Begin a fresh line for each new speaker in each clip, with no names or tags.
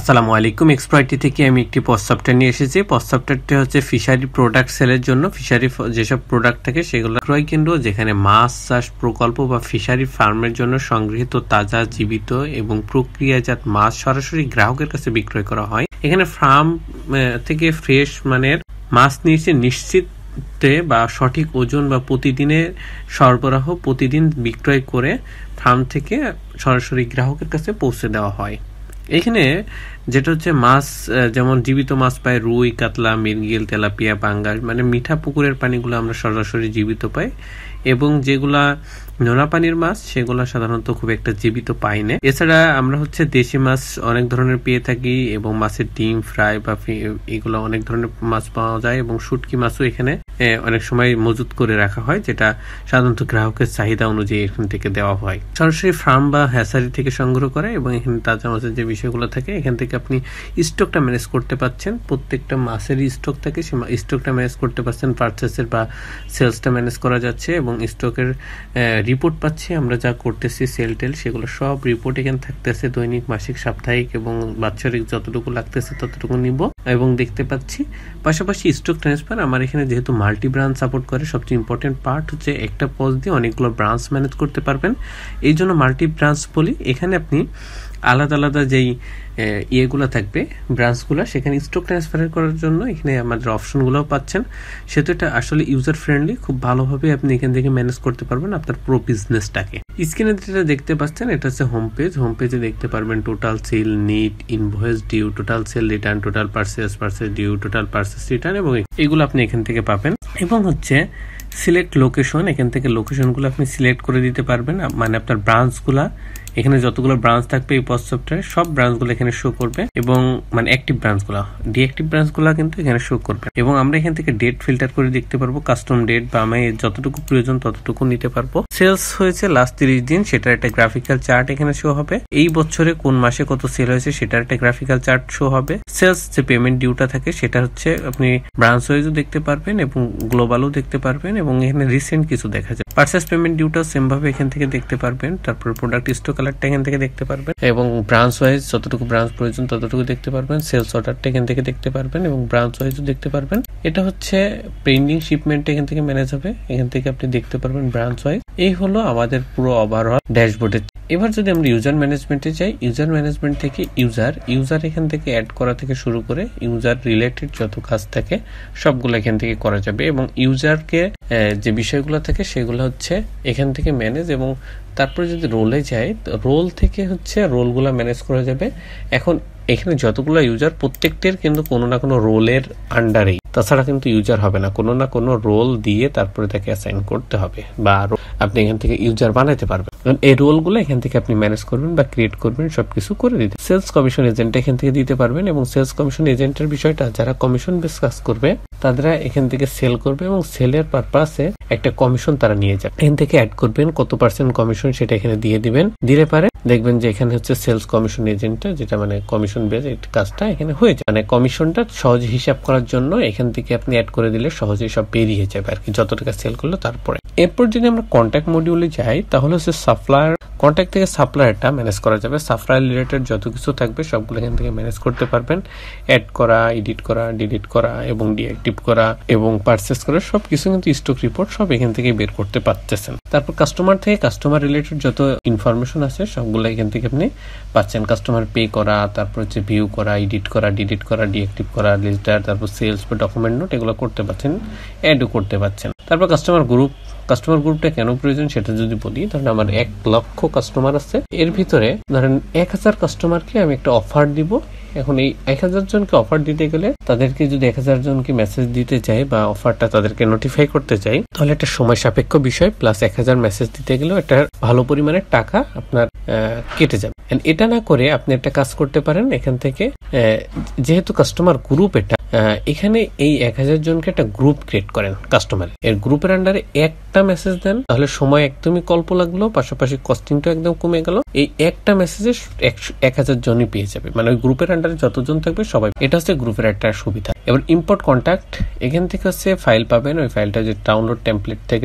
আসসালামু আলাইকুম। এক্সপ্লয়টি থেকে আমি একটি পোস্ট সফটওয়্যার নিয়ে এসেছি। পোস্ট সফটওয়্যারটি হচ্ছে ফিশারি প্রোডাক্ট সেলের জন্য। ফিশারি যেসব প্রোডাক্ট থাকে সেগুলো ক্রয় কেন্দ্র, যেখানে মাছ চাষ প্রকল্প বা ফিশারি ফার্মের জন্য সংগৃহীত তাজা, জীবিত এবং প্রক্রিয়াজাত মাছ সরাসরি গ্রাহকের কাছে বিক্রয় করা হয়। এখানে ফার্ম থেকে ফ্রেশ মানের মাছ নিশ্চিত বা সঠিক ওজন বা প্রতিদিনের সরবরাহ প্রতিদিন বিক্রয় করে ফার্ম থেকে সরাসরি গ্রাহকের কাছে পৌঁছে দেওয়া হয়। এখানে যেটা হচ্ছে মাছ, যেমন জীবিত মাছ পাই রুই, কাতলা, মৃগেল, তেলাপিয়া, পাঙ্গাস, মানে মিঠা পুকুরের পানিগুলো আমরা সরাসরি জীবিত পাই, এবং যেগুলা নোনা পানির মাছ সেগুলো সাধারণত খুব একটা জীবিত পাই না। এছাড়া আমরা হচ্ছে দেশি মাছ অনেক ধরনের পেয়ে থাকি, এবং মাছের ডিম ফ্রাই বা এগুলো অনেক ধরনের মাছ পাওয়া যায়, এবং শুটকি মাছও এখানে অনেক সময় মজুত করে রাখা হয়, যেটা সাধারণত গ্রাহকের চাহিদা অনুযায়ী এখান থেকে দেওয়া হয়। সরাসরি ফার্ম বা হ্যাচারি থেকে সংগ্রহ করে, এবং এখানে তাজা মাছের যে বিষয়গুলো থাকে এখান থেকে আপনি স্টকটা ম্যানেজ করতে পারছেন। প্রত্যেকটা মাছেরই স্টক থাকে, সে স্টকটা ম্যানেজ করতে পারছেন। পারচেসের বা সেলসটা ম্যানেজ করা যাচ্ছে, এবং স্টকের রিপোর্ট পাচ্ছি আমরা যা করতেছি সেল টেল, সেগুলো সব রিপোর্ট এখানে থাকতেছে, দৈনিক, মাসিক, সাপ্তাহিক এবং বাৎসরিক যতটুকু লাগতেছে ততটুকু নিব এবং দেখতে পাচ্ছি। পাশাপাশি স্টক ট্রান্সফার আমার এখানে যেহেতু মাল্টি ব্রাঞ্চ সাপোর্ট করে, সবচেয়ে ইম্পর্টেন্ট পার্ট হচ্ছে একটা পোস্ট দিয়ে অনেকগুলো ব্রাঞ্চ ম্যানেজ করতে পারবেন, এই জন্য মাল্টি ব্রাঞ্চ বলি। এখানে আপনি আলাদা আলাদা যেই ইয়েগুলো থাকবে ব্রাঞ্চগুলো, সেখানে স্টক ট্রান্সফার করার জন্য এখানে আমাদের অপশনগুলোও পাচ্ছেন। সেহেতু এটা আসলে ইউজার ফ্রেন্ডলি, খুব ভালোভাবে আপনি এখান থেকে ম্যানেজ করতে পারবেন আপনার পুরো বিজনেসটাকে। স্ক্রিনে যেটা দেখতে পাচ্ছেন এটা হচ্ছে হোম পেজ। হোম পেজে দেখতে পারবেন total sale, net, invoice due, total sale return, total purchase due, total purchase return, এবং এগুলো আপনি এখান থেকে পাবেন। এবং হচ্ছে সিলেক্ট লোকেশন, এখান থেকে লোকেশনগুলো আপনি সিলেক্ট করে দিতে পারবেন, মানে আপনার ব্রাঞ্চগুলা এখানে যতগুলো ব্রাঞ্চ থাকবে এই পোস্ট সফটওয়্যারে সব ব্রাঞ্চগুলো এখানে শো করবে, এবং মানে অ্যাক্টিভ ব্রাঞ্চগুলো, ডিঅ্যাক্টিভ ব্রাঞ্চগুলো কিন্তু এখানে শো করবে। এবং আমরা এখান থেকে ডেট ফিল্টার করে দেখতে পারবো, কাস্টম ডেট বা আমি যতটুকু প্রয়োজন ততটুকু নিতে পারবো। সেলস হয়েছে লাস্ট 30 দিন, সেটার একটা গ্রাফিক্যাল চার্ট এখানে শো হবে। এই বছরে কোন মাসে কত সেল হয়েছে সেটার একটা গ্রাফিক্যাল চার্ট শো হবে। সেলস যে পেমেন্ট ডিউটা থাকে সেটা হচ্ছে আপনি ব্রাঞ্চ ওয়াইজও দেখতে পারবেন এবং গ্লোবালও দেখতে পারবেন, এবং এখানে রিসেন্ট কিছু দেখা যায়। পারচেস পেমেন্ট ডিউটা সেম ভাবে এখান থেকে দেখতে পারবেন। তারপর প্রোডাক্ট স্টক কালারটা এখান থেকে দেখতে পারবেন, এবং ব্রাঞ্চ ওয়াইজ যতটুকু ব্রাঞ্চ প্রয়োজন ততটুকু দেখতে পারবেন। সেলস অর্ডারটা এখান থেকে দেখতে পারবেন, এবং ব্রাঞ্চ ওয়াইজও দেখতে পারবেন। এটা হচ্ছে পেন্ডিং শিপমেন্ট এখান থেকে ম্যানেজ হবে, এখান থেকে আপনি দেখতে পারবেন ব্রাঞ্চ ওয়াইজ। এই হলো আমাদের পুরো ওভারঅল ড্যাশবোর্ডের। এবার যদি আমরা ইউজার ম্যানেজমেন্টে যাই, ইউজার ম্যানেজমেন্ট থেকে ইউজার এখান থেকে অ্যাড করা থেকে শুরু করে ইউজার রিলেটেড যত কাজ থাকে সবগুলো এখান থেকে করা যাবে, এবং ইউজারকে যে বিষয়গুলো থাকে সেগুলো হচ্ছে এখান থেকে ম্যানেজ। এবং তারপরে যদি রোলে যায়, রোল থেকে হচ্ছে রোলগুলো ম্যানেজ করা যাবে। এখন এখানে যতগুলো ইউজার প্রত্যেকটির কিন্তু কোনো না কোনো রোলের আন্ডারেই, তাছাড়া কিন্তু ইউজার হবে না, কোনো না কোনো রোল দিয়ে তারপরে তাকে অ্যাসাইন করতে হবে, বা আপনি এখান থেকে ইউজার বানাতে পারবেন। এই রোলগুলো এখান থেকে আপনি ম্যানেজ করবেন বা ক্রিয়েট করবেন, সবকিছু করে দিতে। সেলস কমিশন এজেন্ট এখান থেকে দিতে পারবেন, এবং সেলস কমিশন এজেন্টের বিষয়টা যারা কমিশন বেস কাজ করবে তারা এখান থেকে সেল করবে, এবং সেলের পারপাসে একটা কমিশন তারা নিয়ে যাবে। এখান থেকে অ্যাড করবেন কত পার্সেন্ট কমিশন সেটা এখানে দিয়ে দিবেন। দিলে পারে দেখবেন যে এখানে হচ্ছে সেলস কমিশন এজেন্টটা, যেটা মানে কমিশন বেস এই কাজটা এখানে হয়ে যায়। মানে কমিশনটা সহজে হিসাব করার জন্য এখান থেকে আপনি অ্যাড করে দিলে সহজেই সব বেরিয়ে যাবে আর কি, যত টাকা সেল করলো। তারপরে এরপর যদি আমরা কন্ট্যাক্ট মডিউলে যাই, তাহলে হচ্ছে সাপ্লায়ার, কন্ট্যাক্ট থেকে সাপ্লায়ারটা ম্যানেজ করা যাবে। সাপ্লায়ার রিলেটেড যত কিছু থাকবে সবগুলো এখান থেকে ম্যানেজ করতে পারবেন। অ্যাড করা, এডিট করা, ডিলিট করা, এবং ডিঅ্যাক্টিভ করা, এবং পারচেস করা, সবকিছু কিন্তু স্টক রিপোর্ট সব এখান থেকে বের করতে পারতেছেন। তারপর কাস্টমার থেকে কাস্টমার রিলেটেড যত ইনফরমেশন আছে সবগুলো এখান থেকে আপনি পাচ্ছেন। কাস্টমার পে করা, তারপর হচ্ছে ভিউ করা, এডিট করা, ডিলিট করা, ডিঅ্যাক্টিভ করা, লেটার, তারপর সেলস বা ডকুমেন্ট নোট, এগুলো করতে পারছেন, অ্যাডও করতে পারছেন। তারপর কাস্টমার গ্রুপটা কেন প্রয়োজন সেটা যদি বলি, ধরেন আমার 1 লক্ষ কাস্টমার আছে, এর ভিতরে ধরেন 1000 কাস্টমারকে আমি একটা অফার দিব। এখন এই 1000 জনকে অফার দিতে গেলে তাদেরকে যদি 1000 জনকে মেসেজ দিতে চাই বা অফারটা তাদেরকে নোটিফাই করতে চাই, তাহলে একটা সময় সাপেক্ষ বিষয়, প্লাস 1000 মেসেজ দিতে গেলেও একটা ভালো পরিমাণের টাকা আপনার কেটে যাবে। এটা না করে আপনি একটা কাজ করতে পারেন, এখান থেকে যেহেতু কাস্টমার গ্রুপ, এটা এখানে এই 1000 জনকে একটা গ্রুপ ক্রিয়েট করেন কাস্টমারের, এর গ্রুপের আন্ডারে একটা মেসেজ দেন, তাহলে সময় একদমই অল্প লাগলো, পাশাপাশি কস্টিংটা একদম কমে গেল। এই একটা মেসেজে 1000 জনই পেয়ে যাবে, মানে ওই গ্রুপের আন্ডারে যতজন থাকবে সবাই। এটা হচ্ছে গ্রুপের একটা সুবিধা। এবার ইম্পোর্ট কন্ট্যাক্ট, এখান থেকে হচ্ছে ফাইল পাবেন, ওই ফাইলটা যে ডাউনলোড টেমপ্লেট থেকে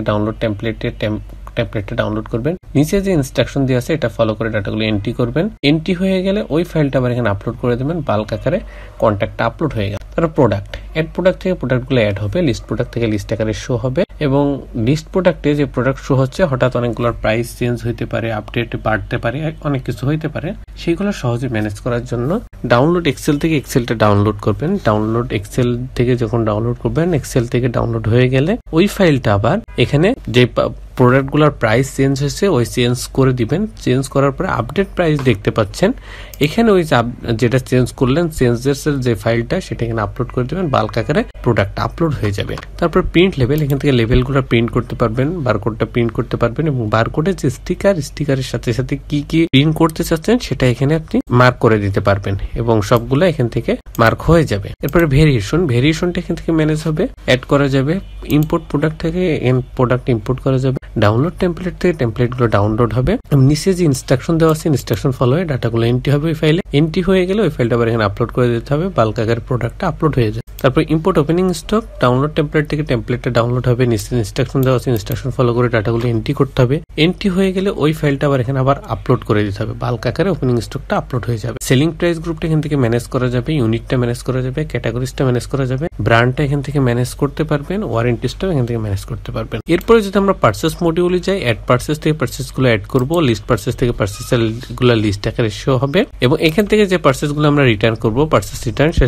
টেমপ্লেটটা ডাউনলোড করবেন, নিচে যে ইনস্ট্রাকশন দেওয়া আছে এটা ফলো করে ডাটাগুলো এন্ট্রি করবেন। এন্ট্রি হয়ে গেলে ওই ফাইলটা আবার এখানে আপলোড করে দেবেন, বাল্ক আকারে কন্ট্যাক্টটা আপলোড হয়ে গেল। তারপর প্রোডাক্ট, অ্যাড প্রোডাক্ট থেকে প্রোডাক্টগুলো অ্যাড হবে, লিস্ট প্রোডাক্ট থেকে লিস্ট আকারে শো হবে এবং লিস্ট প্রোডাক্টে যে প্রোডাক্ট শো হচ্ছে হঠাৎ অনেকগুলোর প্রাইস চেঞ্জ হইতে পারে, আপডেট বাড়তে পারে, অনেক কিছু হইতে পারে, সেইগুলো সহজে ম্যানেজ করার জন্য ডাউনলোড এক্সেল থেকে এক্সেলটা ডাউনলোড করবেন। ডাউনলোড এক্সেল থেকে যখন ডাউনলোড করবেন, এক্সেল থেকে ডাউনলোড হয়ে গেলে ওই ফাইলটা আবার এখানে যে প্রোডাক্টগুলোর প্রাইস চেঞ্জ হয়েছে ওই চেঞ্জ করে দিবেন। চেঞ্জ করার পরে আপডেট প্রাইস দেখতে পাচ্ছেন, এখানে ওই যেটা চেঞ্জ করলেন চেঞ্জের যে ফাইলটা সেটা এখানে আপলোড করে দেবেন, বাল্ক আকারে প্রোডাক্ট আপলোড হয়ে যাবে। তারপর প্রিন্ট লেভেল, এখান থেকে লেভেলগুলো প্রিন্ট করতে পারবেন, বারকোডটা প্রিন্ট করতে পারবেন এবং বারকোডের যে স্টিকারের সাথে সাথে কি কি প্রিন্ট করতে চাচ্ছেন সেটা এখানে আপনি মার্ক করে দিতে পারবেন এবং সবগুলো এখান থেকে মার্ক হয়ে যাবে। এরপরে ভেরিয়েশনটা এখান থেকে ম্যানেজ হবে, অ্যাড করা যাবে। ইম্পোর্ট প্রোডাক্ট থেকে প্রোডাক্ট ইম্পোর্ট করা যাবে। ডাউনলোড টেমপ্লেট থেকে টেমপ্লেটগুলো ডাউনলোড হবে। নিচে যে ইনস্ট্রাকশন দেওয়া আছে ইনস্ট্রাকশন ফলো হয়ে ডাটাগুলো এন্ট্রি হবে ওই ফাইলে। এন্ট্রি হয়ে গেলে ওই ফাইলটা আবার এখানে আপলোড করে দিতে হবে, বাল্ক আকারে প্রোডাক্টটা আপলোড হয়ে যায়। তারপর import opening stock, download template থেকে টেমপ্লেটটা ডাউনলোড হবে। নিচে ইনস্ট্রাকশন দেওয়া আছে ইনস্ট্রাকশন ফলো করে ডাটাগুলো এন্ট্রি করতে হবে। এন্ট্রি হয়ে গেলে ওই ফাইলটা আবার এখানে আবার আপলোড করে দিতে হবে, বাল্ক আকারে ওপেনিং স্টকটা আপলোড হয়ে যাবে। সেলিং প্রাইস গ্রুপটা এখান থেকে ম্যানেজ করা যাবে, ইউনিটটা ম্যানেজ করা যাবে, ক্যাটাগরিজটা ম্যানেজ করা যাবে, ব্র্যান্ডটা এখান থেকে ম্যানেজ করতে পারবেন, ওয়ারেন্টিসটাও এখান থেকে ম্যানেজ করতে পারবেন। এরপরে যদি আমরা পারচেস মডিউলে যাই, অ্যাড পারচেস থেকে পারচেস গুলো অ্যাড করবো, লিস্ট পারচেস থেকে পারচেস গুলো লিস্ট আকারে শো হবে এবং এখান থেকে যে পারচেস গুলো আমরা রিটার্ন করবো পারচেস রিটার্ন সে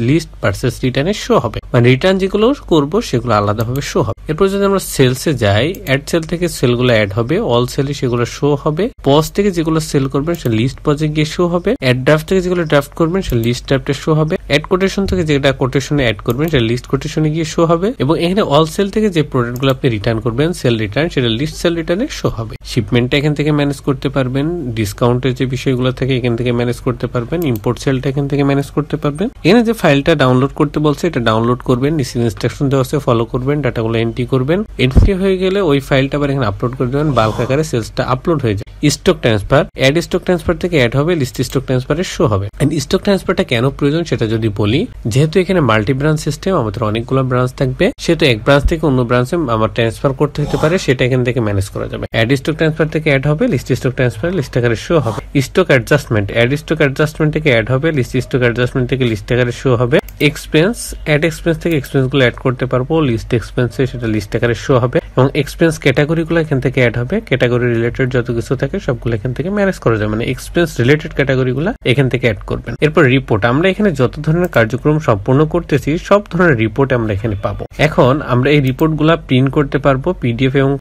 লিস্ট পারচেস রিটার্নে শো হবে, মানে রিটার্ন যেগুলো করবো সেগুলো আলাদাভাবে শো হবে। এরপর যদি আমরা সেলসে যাই, অ্যাড সেল থেকে সেল গুলো অ্যাড হবে, অল সেলে সেগুলো শো হবে, পজ থেকে যেগুলো সেল করবেন সে লিস্ট পজে গিয়ে শো হবে, অ্যাড ড্রাফট থেকে যেগুলো ড্রাফট করবেন সে লিস্ট ড্রাফটে শো হবে, অ্যাড কোটেশন থেকে যেটা কোটেশনে অ্যাড করবেন সেটা লিস্ট কোটেশনে গিয়ে শো হবে এবং এখানে অল সেল থেকে যে প্রোডাক্ট গুলো আপনি রিটার্ন করবেন সেল রিটার্ন সেটা লিস্ট সেল রিটার্নে শো হবে। শিপমেন্টটা এখান থেকে ম্যানেজ করতে পারবেন, ডিসকাউন্টের যে বিষয়গুলো থাকে এখান থেকে ম্যানেজ করতে পারবেন, ইম্পোর্ট সেলটা এখান থেকে ম্যানেজ করতে পারবেন। এখানে যে ফাইলটা ডাউনলোড করতে বলছে এটা ডাউনলোড করবেন, নিচে ইনস্ট্রাকশন দেওয়া আছে ফলো করবেন, ডাটাগুলো এন্ট্রি করবেন। এন্ট্রি হয়ে গেলে ওই ফাইলটা আবার এখানে আপলোড করে দেবেন, বাল্ক আকারে সেলসটা আপলোড হয়ে যায়। Stock transfer, add stock transfer থেকে অ্যাড হবে, লিস্ট স্টক ট্রান্সফারে শো হবে। স্টক ট্রান্সফারটা কেন প্রয়োজন সেটা যদি বলি, যেহেতু এখানে মাল্টি ব্রাঞ্চ সিস্টেম, আমাদের অনেকগুলো ব্রাঞ্চ থাকবে, সেহেতু এক ব্রাঞ্চ থেকে অন্য ব্রাঞ্চে আমার ট্রান্সফার করতে হতে পারে, সেটা এখান থেকে ম্যানেজ করা যাবে। অ্যাড স্টক ট্রান্সফার থেকে অ্যাড হবে, লিস্ট স্টক ট্রান্সফার লিস্ট আকারে শো হবে। Stock adjustment, add stock adjustment থেকে অ্যাড হবে, লিস্ট স্টক অ্যাডজাস্টমেন্ট থেকে লিস্ট আকারে শো হবে। এক্সপেন্স, অ্যাড এক্সপেন্স থেকে এক্সপেন্স গুলো অ্যাড করতে পারবো, লিস্ট এক্সপেন্সে সেটা লিস্ট আকারে শো হবে এবং এক্সপেন্স ক্যাটাগরি গুলো এখান থেকে অ্যাড হবে, ক্যাটাগরি রিলেটেড যত কিছু থাকে সবগুলো এখান থেকে ম্যানেজ করা যাবে, মানে এক্সপেন্স রিলেটেড ক্যাটাগরি গুলো এখান থেকে অ্যাড করবেন। এরপর রিপোর্ট, আমরা এখানে যত ধরনের কার্যক্রম সম্পূর্ণ করতেছি সব ধরনের রিপোর্ট আমরা এখানে পাবো। এখন আমরা এই রিপোর্ট গুলা প্রিন্ট করতে পারবো, পিডিএফ এবং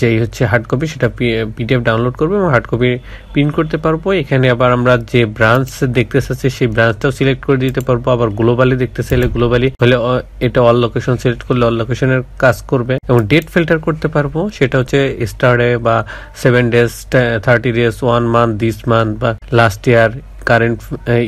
যেই হচ্ছে হার্ড কপি সেটা পিডিএফ ডাউনলোড করবো এবং হার্ড কপি প্রিন্ট করতে পারবো। এখানে আবার আমরা যে ব্রাঞ্চ দেখতে চাচ্ছি সেই ব্রাঞ্চটাও সিলেক্ট করে দিতে পারবো, আবার গ্লোবালি দেখতে চাইলে গ্লোবালি হলে এটা অল লোকেশন সিলেক্ট করলে অল লোকেশনের কাজ করবে এবং ডেট ফিল্টার করতে পারবো, সেটা হচ্ছে স্টারডে বা 7 days 30 days 1 month this month বা লাস্ট ইয়ার কারেন্ট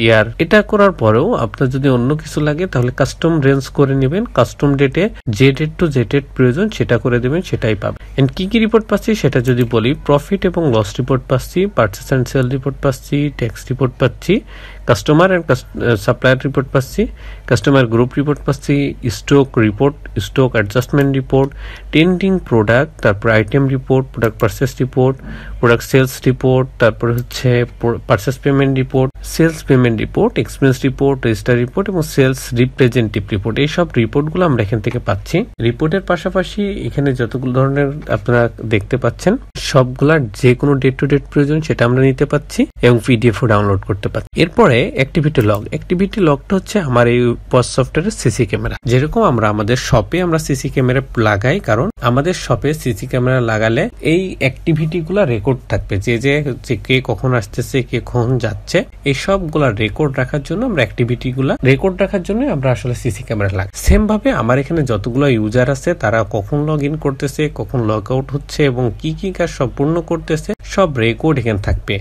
ইয়ার। এটা করার পরেও আপনার যদি অন্য কিছু লাগে তাহলে কাস্টম রেঞ্জ করে নেবেন, কাস্টম ডেটে যে ডেট টু যে ডেট প্রয়োজন সেটা করে দেবেন, সেটাই পাবেন। এন্ড কি কি রিপোর্ট পাচ্ছি সেটা যদি বলি, প্রফিট এবং লস রিপোর্ট পাচ্ছি, পারচেস এন্ড সেল রিপোর্ট পাচ্ছি, ট্যাক্স রিপোর্ট পাচ্ছি, কাস্টমার এন্ড সাপ্লায়ার রিপোর্ট পাচ্ছি, কাস্টমার গ্রুপ রিপোর্ট পাচ্ছি, stock report, stock adjustment report, trending product, তারপর item report, product purchase report, product sales report, তারপর হচ্ছে purchase payment report, sales payment report, expense report, register report এবং sales representative report. এই সব রিপোর্টগুলো আমরা এখান থেকে পাচ্ছি। রিপোর্টের পাশাপাশি এখানে যতগুলো ধরনের আপনারা দেখতে পাচ্ছেন সবগুলা যে কোনো ডেট টু ডেট প্রয়োজন সেটা আমরা নিতে পাচ্ছি এবং পিডিএফও ডাউনলোড করতে পাচ্ছি। এরপরে অ্যাক্টিভিটি লগ, অ্যাক্টিভিটি লগটা হচ্ছে আমার এই পজ সফটওয়্যারের সিসি ক্যামেরা। যেরকম আমরা আমাদের শপে আমরা সিসি ক্যামেরা লাগাই, কারণ আমাদের শপে সিসি ক্যামেরা লাগালে এই অ্যাক্টিভিটি গুলা রেকর্ড থাকবে, যে কে কখন আসতেছে, কে কখন যাচ্ছে, এই সবগুলা রেকর্ড রাখার জন্য আমরা অ্যাক্টিভিটি গুলা রেকর্ড রাখার জন্য আমরা আসলে সিসি ক্যামেরা লাগাই। সেম ভাবে আমার এখানে যতগুলো ইউজার আছে তারা কখন লগ ইন করতেছে, কখন লগ আউট হচ্ছে এবং কি কি কাজ সম্পূর্ণ করতেছে সব রেকর্ড এখানে থাকবে,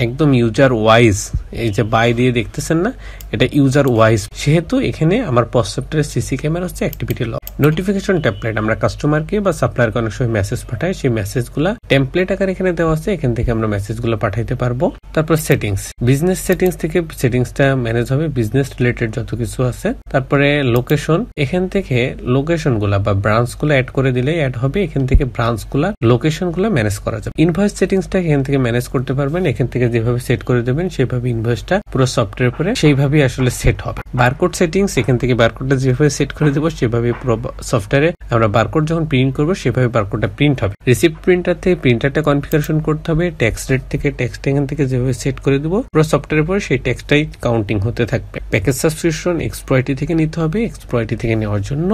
একদম ইউজার ওয়াইজ। এই যে বাই দিয়ে দেখতেছেন না, এটা ইউজার ওয়াইজ, সেহেতু এখানে আমার পজ সফটওয়্যারের সিসি ক্যামেরা হচ্ছে অ্যাক্টিভিটি লগ। নোটিফিকেশন টেমপ্লেট আমরা কাস্টমারকে বা সাপ্লায়ারকে অনেক সময় মেসেজ পাঠাই, সেই মেসেজগুলা টেমপ্লেট আকারে এখানে দেওয়া আছে, এখান থেকে আমরা মেসেজগুলো পাঠাইতে পারবো। তারপর সেটিংস, বিজনেস সেটিংস থেকে সেটিংসটা ম্যানেজ হবে, বিজনেস রিলেটেড যত কিছু আছে। তারপরে লোকেশন, এখান থেকে লোকেশন গুলা বা ব্রাঞ্চ গুলা অ্যাড করে দিলে অ্যাড হবে, এখান থেকে ব্রাঞ্চ গুলা লোকেশন গুলা ম্যানেজ করা যাবে। ইনভয়েস সেটিংসটা এখান থেকে ম্যানেজ করতে পারবেন, এখান থেকে যেভাবে সেট করে দেবেন সেভাবে ইনভয়েসটা পুরো সফটওয়্যার পরে সেইভাবেই আসলে সেট হবে। বারকোড সেটিংস, এখান থেকে বারকোডটা যেভাবে সেট করে দেবো সেভাবে পুরো সফটওয়্যারে আমরা বারকোড যখন প্রিন্ট করবো সেভাবে বারকোডটা প্রিন্ট হবে। রিসিপ্ট প্রিন্টার থেকে প্রিন্টারটা কনফিগারেশন করতে হবে, ট্যাক্স রেট থেকে ট্যাক্সটা এখান থেকে যেভাবে সেট করে দেবো পুরো সফটওয়্যারের পরে সেই ট্যাক্সটাই কাউন্টিং হতে থাকবে। প্যাকেজ সাবস্ক্রিপশন এক্সপ্লয়টি থেকে নিতে হবে, এক্সপ্লয়টি থেকে নেওয়ার জন্য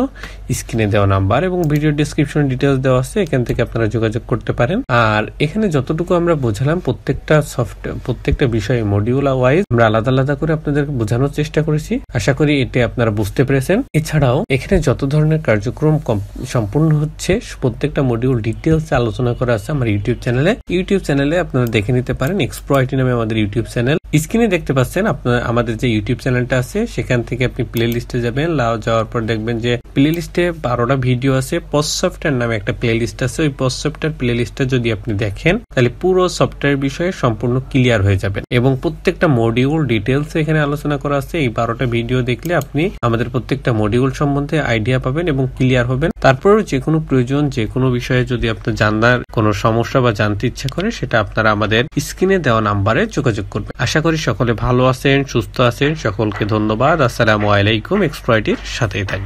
স্ক্রিনে দেওয়া নাম্বার এবং ভিডিও ডেসক্রিপশন ডিটেলস দেওয়া আছে, এখান থেকে আপনারা যোগাযোগ করতে পারেন। আর এখানে যতটুকু আমরা বোঝালাম প্রত্যেকটা সফটওয়্যার প্রত্যেকটা বিষয়ে মডিউল ওয়াইজ আমরা আলাদা আলাদা করে আপনাদেরকে বোঝানোর চেষ্টা করেছি, আশা করি এটা আপনারা বুঝতে পেরেছেন। এছাড়াও এখানে যত ধরনের কার্যক্রম সম্পূর্ণ হচ্ছে প্রত্যেকটা মডিউল ডিটেলস আলোচনা করা আছে আমার ইউটিউব চ্যানেলে আপনারা দেখে নিতে পারেন। এক্সপ্লয়টি নামে আমাদের ইউটিউব চ্যানেল, স্ক্রিনে দেখতে পাচ্ছেন আপনার আমাদের যে ইউটিউব চ্যানেলটা আছে, সেখান থেকে আপনি প্লে লিস্টে যাবেন, যাওয়ার পর দেখবেন যে প্লে লিস্টে 12টা ভিডিও আছে। পোস্ট সফটওয়্যার নামে একটা প্লে লিস্ট আছে, ওই পোস্ট সফটওয়্যার প্লে লিস্টটা যদি আপনি দেখেন তাহলে পুরো সফটওয়্যার বিষয়ে সম্পূর্ণ ক্লিয়ার হয়ে যাবেন এবং প্রত্যেকটা মডিউল ডিটেলস এখানে আলোচনা করা আছে। এই 12টা ভিডিও দেখলে আপনি আমাদের প্রত্যেকটা মডিউল সম্বন্ধে আইডিয়া পাবেন এবং ক্লিয়ার হবেন। তারপরেও যে কোনো প্রয়োজন, যে কোনো বিষয়ে যদি আপনার জানার কোনো সমস্যা বা জানতে ইচ্ছা করে সেটা আপনারা আমাদের স্ক্রিনে দেওয়া নাম্বারে যোগাযোগ করবেন। আশা করি সকলে ভালো আছেন, সুস্থ আছেন। সকলকে ধন্যবাদ। আসসালামু আলাইকুম। এক্সপ্লয়টির সাথেই থাকবেন।